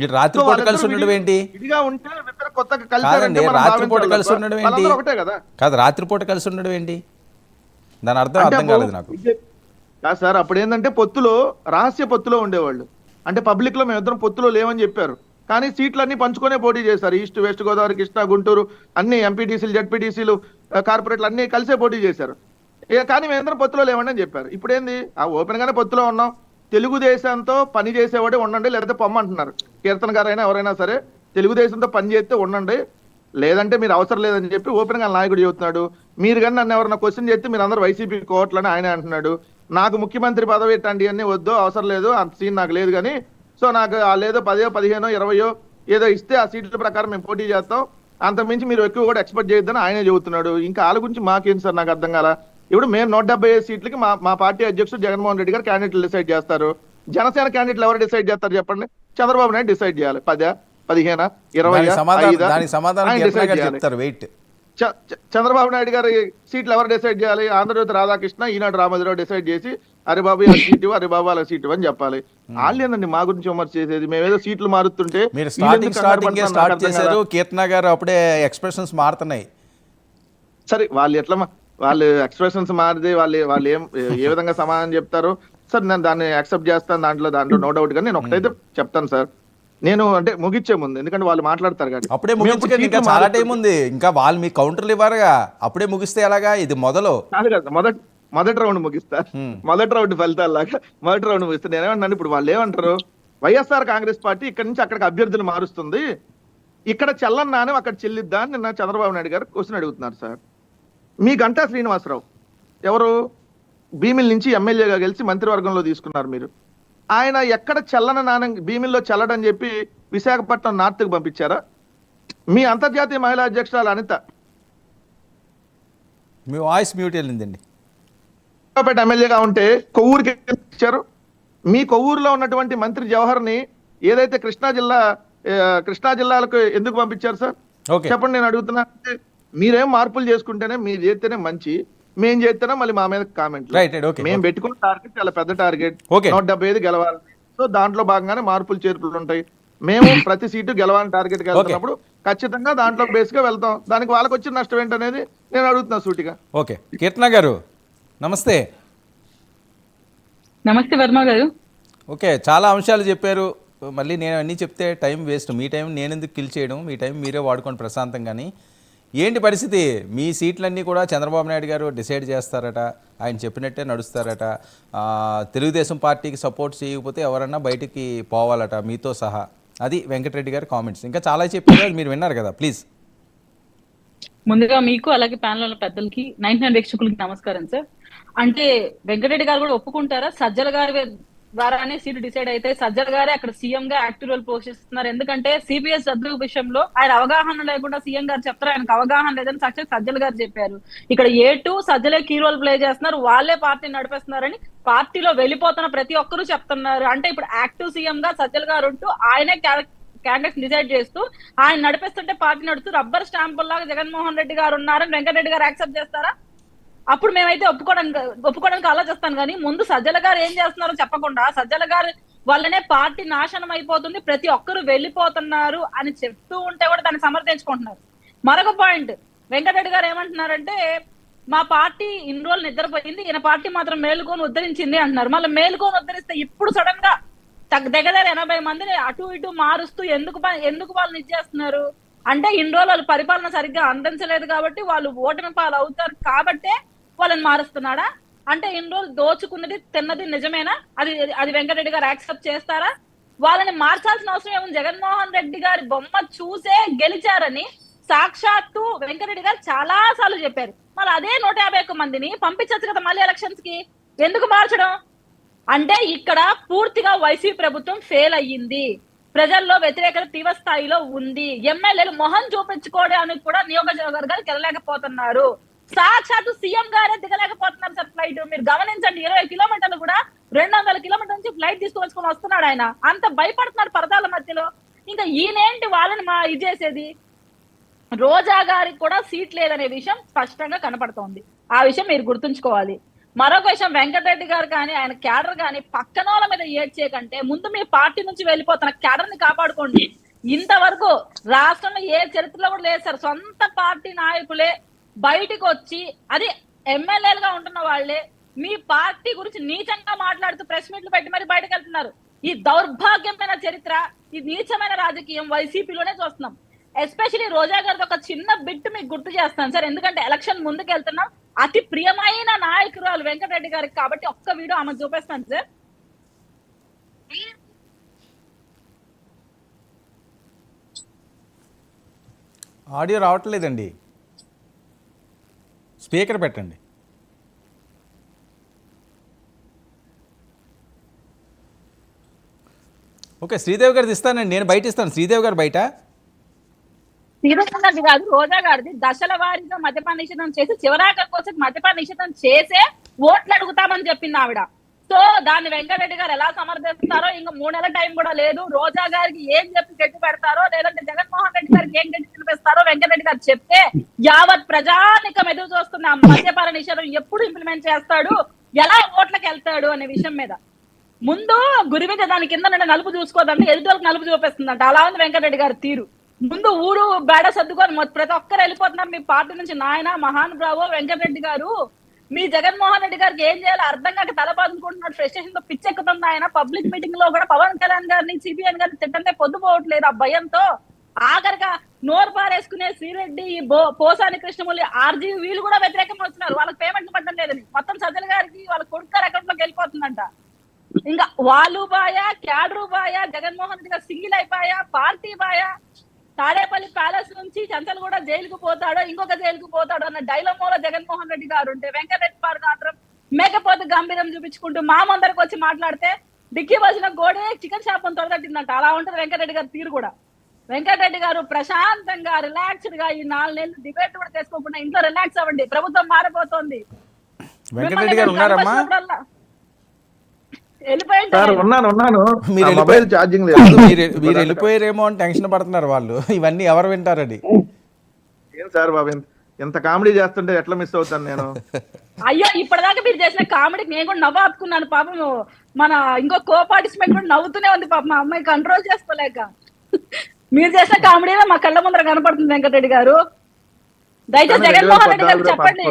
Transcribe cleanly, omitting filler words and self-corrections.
మీరు రాత్రిపూట కలిసి ఉండడం ఏంటి? విడిగా ఉంటే కొత్తగా కాదండి, కలిసారంటే మనం రాత్రిపూట భావించాలి కలిసి తప్ప ఉండడం ఏంటి? వాళ్ళందరూ ఒకటే కదా. కాదు, రాత్రిపూట కలిసి ఉండడం ఏంటి? దాని అర్థం అంటే అర్థం కాలేదు నాకు. కాదు సార్, అప్పుడు ఏంటంటే పొత్తులో రహస్య పొత్తులో ఉండేవాళ్ళు. అంటే పబ్లిక్ లో మేమిద్దరం పొత్తులో లేవని చెప్పారు, కానీ సీట్లన్నీ పంచుకొనే పోటీ చేశారు. ఈస్ట్ వెస్ట్ గోదావరి, కృష్ణా, గుంటూరు అన్ని ఎంపీటీసీలు, జడ్పీటీసీలు, కార్పొరేట్లు అన్ని కలిసే పోటీ చేశారు. కానీ మేమిద్దరం పొత్తులో లేవండి అని చెప్పారు. ఇప్పుడు ఏంది, ఆ ఓపెన్ గానే పొత్తులో ఉన్నాం. తెలుగుదేశంతో పని చేసేవాడే ఉండండి, లేకపోతే పొమ్మంటున్నారు. కీర్తన గారైనా ఎవరైనా సరే తెలుగుదేశంతో పని చేస్తే ఉండండి, లేదంటే మీరు అవసరం లేదని చెప్పి ఓపెన్ గా నాయకుడు చెబుతున్నాడు. మీరు కానీ నన్ను ఎవరైనా క్వశ్చన్ చేస్తే మీరు అందరూ వైసీపీ కోవట్లని ఆయన అంటున్నాడు. నాకు ముఖ్యమంత్రి పదవి ఇట్లాంటివి అన్నీ వద్దు, అవసరం లేదు, అంత సీన్ నాకు లేదు. కానీ సో నాకు లేదో 10, 15, 20 ఏదో ఇస్తే ఆ సీట్ల ప్రకారం మేము పోటీ చేస్తాం, అంతకుమించి మీరు ఎక్కువ కూడా ఎక్స్పెక్ట్ చేయొద్దని ఆయనే చెబుతున్నాడు. ఇంకా వాళ్ళ గురించి మాకేం సార్, నాకు అర్థం కాల. ఇప్పుడు మేము 175 సీట్లకి మా పార్టీ అధ్యక్షుడు జగన్మోహన్ రెడ్డి గారు క్యాండిడేట్లు డిసైడ్ చేస్తారు. జనసేన క్యాండిడేట్లు ఎవరు డిసైడ్ చేస్తారు చెప్పండి? చంద్రబాబు నాయుడు డిసైడ్ చేయాలి. 10, 15, 20, 5 చంద్రబాబు నాయుడు గారి సీట్లు ఎవరు డిసైడ్ చేయాలి? ఆంధ్రజ్యోతి రాధాకృష్ణ, ఈనాడు రామోజీరావు డిసైడ్ చేసి అరే బాబు ఇలా సీటు, అరే బాబు అలా సీటు అని చెప్పాలి. వాళ్ళు ఏందండి మా గురించి విమర్శ చేసేది? మేమేదో సీట్లు మారుతుంటే మీరు స్టార్ట్ చేశారు, కీర్తన గారు అప్పుడే ఎక్స్ప్రెషన్స్ మారుతున్నాయి. సరే, వాళ్ళు ఎక్స్ప్రెషన్స్ మారితే వాళ్ళు ఏ విధంగా సమాధానం చెప్తారు సార్? నేను దాన్ని యాక్సెప్ట్ చేస్తాను, దాంట్లో నో డౌట్. కానీ నేను ఒకటైతే చెప్తాను సార్, నేను అంటే ముగిచ్చే ముందు, ఎందుకంటే వాళ్ళు మాట్లాడతారు కాబట్టి అప్పుడే ముగించుకొని ఇంకా చాలా టైం ఉంది, ఇంకా వాళ్ళు మీ కౌంటర్లు ఇవ్వరుగా, అప్పుడే ముగిస్తే ఎలాగా? ఇది మొదలు కాదు కదా, మొదటి రౌండ్ ముగిస్తారు. మొదటి రౌండ్ ఫలితాల్లాగా మొదటి రౌండ్ ముగిస్తారు. నేనేమన్నాను, ఇప్పుడు వాళ్ళు ఏమంటారు, వైఎస్ఆర్ కాంగ్రెస్ పార్టీ ఇక్కడి నుంచి అక్కడికి అభ్యర్థులు మారుస్తుంది, ఇక్కడ చెల్లన్నా అని అక్కడ చెల్లిద్దా అని నిన్న చంద్రబాబు నాయుడు గారు క్వశ్చన్ అడుగుతున్నారు సార్. మీ గంటా శ్రీనివాసరావు ఎవరు, భీమిల్ నుంచి ఎమ్మెల్యేగా గెలిచి మంత్రివర్గంలో తీసుకున్నారు మీరు. ఆయన ఎక్కడ చల్లన నాణం భీమిల్లో చల్లడని చెప్పి విశాఖపట్నం నార్త్కి పంపించారా? మీ అంతర్జాతీయ మహిళా అధ్యక్షురాలు అనిత, మీ వాయిస్ మ్యూట్ వెళ్ళిందండి, ఎమ్మెల్యేగా ఉంటే కొవ్వూరుకి ఇచ్చారు. మీ కొవ్వూరులో ఉన్నటువంటి మంత్రి జవహర్ని ఏదైతే కృష్ణా జిల్లాలకు ఎందుకు పంపించారు సార్? చెప్పండి. నేను అడుగుతున్నా, మీరేం మార్పులు చేసుకుంటేనే, మీరు చేస్తేనే మంచి, మేము చేస్తేనే మళ్ళీ మా మీద కామెంట్. మేము పెట్టుకున్న టార్గెట్ చాలా పెద్ద టార్గెట్, 175 గెలవాలి. సో దాంట్లో భాగంగానే మార్పులు చేర్పులు ఉంటాయి. మేము ప్రతి సీటు గెలవాలని టార్గెట్ వెళ్తున్నప్పుడు ఖచ్చితంగా దాంట్లో బేస్ గా వెళ్తాం. దానికి వాళ్ళకి వచ్చిన నష్టం ఏంటనేది నేను అడుగుతున్నా సూటిగా. ఓకే, కీర్తన గారు నమస్తే. నమస్తే వర్మ గారు. ఓకే, చాలా అంశాలు చెప్పారు. మళ్ళీ నేను అన్నీ చెప్తే టైం వేస్ట్. మీ టైం నేను ఎందుకు కిల్ చేయడం, మీ టైం మీరే వాడుకోండి ప్రశాంతంగాని. ఏంటి పరిస్థితి? మీ సీట్లన్నీ కూడా చంద్రబాబు నాయుడు గారు డిసైడ్ చేస్తారట, ఆయన చెప్పినట్టే నడుస్తారట. తెలుగుదేశం పార్టీకి సపోర్ట్ చేయకపోతే ఎవరన్నా బయటికి పోవాలట, మీతో సహా. అది వెంకటరెడ్డి గారి కామెంట్స్. ఇంకా చాలా చెప్పారు, మీరు విన్నారు కదా. ప్లీజ్. ముందుగా మీకు అలాగే ప్యానల్ పెద్దలకి 99 వీక్షకులకి నమస్కారం సార్. అంటే వెంకటరెడ్డి గారు కూడా ఒప్పుకుంటారా, సజ్జల గారి ద్వారానే సీటు డిసైడ్ అయితే సజ్జల గారే అక్కడ సీఎం గా యాక్టివ్ రోల్ పోషిస్తున్నారు? ఎందుకంటే సిపిఎస్ రద్దు విషయంలో ఆయన అవగాహన లేకుండా సీఎం గారు చెప్తారు, ఆయనకు అవగాహన లేదని సాక్షాత్ సజ్జల గారు చెప్పారు. ఇక్కడ A2 సజ్జలే కీ రోల్ ప్లే చేస్తున్నారు, వాళ్ళే పార్టీ నడిపిస్తున్నారని పార్టీలో వెళ్ళిపోతున్న ప్రతి ఒక్కరూ చెప్తున్నారు. అంటే ఇప్పుడు యాక్టివ్ సీఎం గా సజ్జల గారు ఉంటూ ఆయనే క్యాండిడేట్స్ డిసైడ్ చేస్తూ ఆయన నడిపిస్తుంటే పార్టీ నడుస్తూ రబ్బర్ స్టాంపుల్లాగా జగన్మోహన్ రెడ్డి గారు ఉన్నారని వెంకటరెడ్డి గారు యాక్సెప్ట్ చేస్తారా? అప్పుడు మేమైతే ఒప్పుకోవడానికి ఆలోచిస్తాను. కానీ ముందు సజ్జల గారు ఏం చేస్తున్నారో చెప్పకుండా సజ్జల గారు వల్లనే పార్టీ నాశనం అయిపోతుంది, ప్రతి ఒక్కరు వెళ్ళిపోతున్నారు అని చెప్తూ ఉంటే కూడా దాన్ని సమర్థించుకుంటున్నారు. మరొక పాయింట్, వెంకటరెడ్డి గారు ఏమంటున్నారంటే మా పార్టీ ఇన్ని రోజులు నిద్రపోయింది, ఈయన పార్టీ మాత్రం మేలుకొని ఉద్ధరించింది అంటున్నారు. మళ్ళీ మేలుకొని ఉద్ధరిస్తే ఇప్పుడు సడన్ గా దగ్గర 80 మందిని అటు ఇటు మారుస్తూ ఎందుకు వాళ్ళని ఇచ్చేస్తున్నారు? అంటే ఇన్ని రోజులు వాళ్ళు పరిపాలన సరిగ్గా అందించలేదు కాబట్టి వాళ్ళు ఓటమి పాలు అవుతారు కాబట్టే వాళ్ళని మారుస్తున్నాడా? అంటే ఇన్ని రోజులు దోచుకున్నది తిన్నది నిజమేనా? అది వెంకటరెడ్డి గారు యాక్సెప్ట్ చేస్తారా? వాళ్ళని మార్చాల్సిన అవసరం ఏముంది? జగన్మోహన్ రెడ్డి గారి బొమ్మ చూసే గెలిచారని సాక్షాత్తు వెంకటరెడ్డి గారు చాలా సార్లు చెప్పారు. మళ్ళీ అదే 151 మందిని పంపించచ్చు కదా మళ్ళీ ఎలక్షన్స్ కి, ఎందుకు మార్చడం? అంటే ఇక్కడ పూర్తిగా వైసీపీ ప్రభుత్వం ఫెయిల్ అయ్యింది, ప్రజల్లో వ్యతిరేకత తీవ్ర స్థాయిలో ఉంది, ఎమ్మెల్యేలు మొహం చూపించుకోవడానికి కూడా నియోజకవర్గాలకు వెళ్ళలేకపోతున్నారు, సాక్షాత్తు సీఎం గారే దిగలేకపోతున్నారు సార్ ఫ్లైట్. మీరు గమనించండి, 20 కిలోమీటర్లు కూడా 200 కిలోమీటర్ల నుంచి ఫ్లైట్ తీసుకువచ్చుకొని వస్తున్నాడు ఆయన, అంత భయపడుతున్నాడు పరదాల మధ్యలో. ఇంకా ఈయనేంటి వాళ్ళని ఇది చేసేది? రోజా గారికి కూడా సీట్ లేదనే విషయం స్పష్టంగా కనపడుతోంది. ఆ విషయం మీరు గుర్తుంచుకోవాలి. మరొక విషయం, వెంకటరెడ్డి గారు కానీ ఆయన క్యాడర్ కానీ పక్కన వాళ్ళ మీద ఏడ్చేయకంటే ముందు మీ పార్టీ నుంచి వెళ్ళిపోతున్న క్యాడర్ ని కాపాడుకోండి. ఇంతవరకు రాష్ట్రంలో ఏ చరిత్రలో కూడా లేదు సార్, సొంత పార్టీ నాయకులే బయటికి వచ్చి, అది ఎమ్మెల్యేలుగా ఉంటున్న వాళ్ళే మీ పార్టీ గురించి నీచంగా మాట్లాడుతూ ప్రెస్ మీట్లు పెట్టి మరి బయటకు వెళ్తున్నారు. ఈ దౌర్భాగ్యమైన చరిత్ర, ఈ నీచమైన రాజకీయం వైసీపీలోనే చూస్తున్నాం. ఎస్పెషలీ రోజా గారిది ఒక చిన్న బిట్ మీకు గుర్తు చేస్తాను సార్, ఎందుకంటే ఎలక్షన్ ముందుకు వెళ్తున్నాం. అతి ప్రియమైన నాయకురాలు వెంకటరెడ్డి గారికి కాబట్టి ఒక్క వీడియో ఆమె చూపిస్తాను సార్. ఆడియో రావట్లేదండి, స్పీకర్ పెట్టండి. ఓకే, శ్రీదేవి గారిది ఇస్తానండి, నేను బయట ఇస్తాను. శ్రీదేవి గారు బయట, శ్రీదేవి కాదు రోజా గారిది దశల వారీగా మద్యపాన నిషేధం చేసి చివరాఖరి కోసం మద్యపాన నిషేధం చేసే ఓట్లు అడుగుతామని చెప్పింది ఆవిడ. సో దాన్ని వెంకటరెడ్డి గారు ఎలా సమర్థిస్తారో, ఇంకా 3 నెలల టైం కూడా లేదు. రోజా గారికి ఏం చెప్పి గట్టి పెడతారో, లేదంటే జగన్మోహన్ రెడ్డి గారికి ఏం గట్టి తినిపిస్తారో వెంకటరెడ్డి గారు చెప్తే యావత్ ప్రజానికం ఎదురు చూస్తున్న ఆ మద్యపాన నిషేధం ఎప్పుడు ఇంప్లిమెంట్ చేస్తాడు, ఎలా ఓట్లకు వెళ్తాడు అనే విషయం మీద. ముందు గురి మీద దాని కింద నలుపు చూసుకోదంటే ఎదుటి వాళ్ళకి నలుపు చూపిస్తుందంట. అలా ఉంది వెంకటరెడ్డి గారి తీరు. ముందు ఊరు బేడ సర్దుకొని ప్రతి ఒక్కరు వెళ్ళిపోతున్నారు మీ పార్టీ నుంచి. నాయన మహానుభావు వెంకటరెడ్డి గారు, మీ జగన్మోహన్ రెడ్డి గారికి ఏం చేయాలో అర్థం కాక తల బాదుకుంటున్నాడు, ఫ్రస్ట్రేషన్ తో పిచ్చెక్కుతుంది ఆయన. పబ్లిక్ మీటింగ్ లో కూడా పవన్ కళ్యాణ్ గారిని సిబిఎన్ గారిని తిట్టంటే పొద్దుపోవట్లేదు ఆ భయంతో. ఆఖరిగా నోరు పారేసుకునే శ్రీరెడ్డి, పోసాని కృష్ణమూర్తి, ఆర్జీ వీళ్ళు కూడా వ్యతిరేకం అవుతున్నారు. వాళ్ళకి పేమెంట్లు పడడం లేదని మొత్తం సజ్జల గారికి వాళ్ళ కొడుకు గారి అకౌంట్ లోకి వెళ్ళిపోతుందంట. ఇంకా వాళ్ళు బాయా, క్యాడరు బాయా, జగన్మోహన్ రెడ్డి గారు సింగిల్ అయిపోయా, పార్టీ బాయా. తాడేపల్లి ప్యాలెస్ నుంచి చంచల్ కూడా జైలుకు పోతాడో ఇంకొక జైలుకు పోతాడో అన్న డైలమోలో జగన్మోహన్ రెడ్డి గారు ఉంటే, వెంకటరెడ్డి గారు మాత్రం మేకపోతే గంభీరం చూపించుకుంటూ మా ముందరికి వచ్చి మాట్లాడితే డిక్కీ బస్సులో గోడే చికెన్ షాప్ అని తొడగట్టిందంట. అలా ఉంటుంది వెంకటరెడ్డి గారి తీరు కూడా. వెంకటరెడ్డి గారు ప్రశాంతంగా రిలాక్స్డ్ గా ఈ 4 నెలలు డిబేట్ కూడా చేసుకోకుండా ఇంట్లో రిలాక్స్ అవ్వండి. ప్రభుత్వం మారిపోతుంది. వెంకటరెడ్డి గారు ఉన్నారమ్మా? సార్ ఉన్నాను. మీరు మొబైల్ ఛార్జింగ్ లేదు. మీరు వెళ్ళిపోయారేమో అని టెన్షన్ పడుతున్నారు వాళ్ళు. ఇవన్నీ ఎవరు వింటారని. ఏం సార్ బాబు, ఎంత కామెడీ చేస్తుంటే ఎట్లా మిస్ అవుతాను నేను? అయ్యో, ఇప్పటిదాకా మీరు చేసిన కామెడీకి నేను కూడా నవ్వు ఆపుకున్నాను. పాపం మన ఇంకో కో పార్టిసిపెంట్ కూడా నవ్వుతూనే ఉంది పాపం, మా అమ్మాయి కంట్రోల్ చేసుకోలేక. మీరు చేసిన కామెడీ మా కళ్ళ ముందర కనపడుతుంది వెంకటరెడ్డి గారు. దయచేసి జగన్మోహన్ రెడ్డి గారు చెప్పండి.